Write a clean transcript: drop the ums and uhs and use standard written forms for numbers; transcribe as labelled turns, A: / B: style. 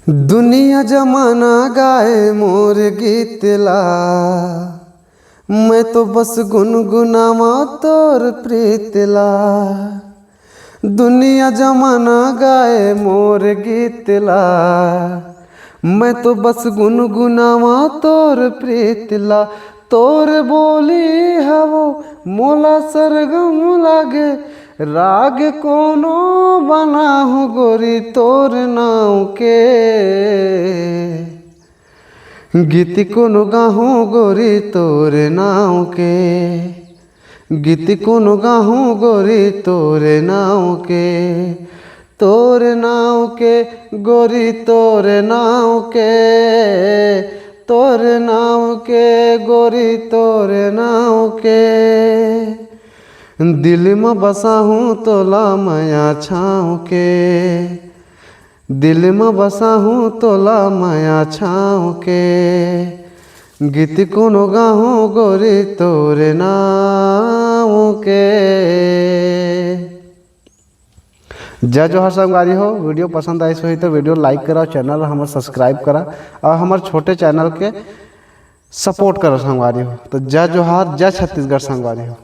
A: दुनिया जमाना गाए मोर गीतला, मैं तो बस गुनगुनावा तोर प्रीतला। दुनिया जमाना गाए मोर गीतला, मैं तो बस गुनगुनावा तोर प्रीतला। तोर बोली हवो मोला सरगम लागे, राग कोनो बनाहु गोरी तोर नाव के। गीत कोनो गाहूँ गोरी तोर नाव के, गीत कोनो गाहूँ गोरी तोर नाव के। तोर नाव के गोरी तोर नाव के, तोर नाव के गोरी तोर नाव के। दिल में बसा हूँ तोला माया छाँव के, दिल में बसा हूँ तोला माया छाँव के। गीत कोनो गाहूँ गोरी तोर नाव के। जय जोहार संगवारी हो। वीडियो पसंद आई सो ही तो वीडियो लाइक करा, चैनल हमारे सब्सक्राइब करा और हमारे छोटे चैनल के सपोर्ट करो संगवारी हो। तो जय जोहार, जय छत्तीसगढ़ संगवारी हो।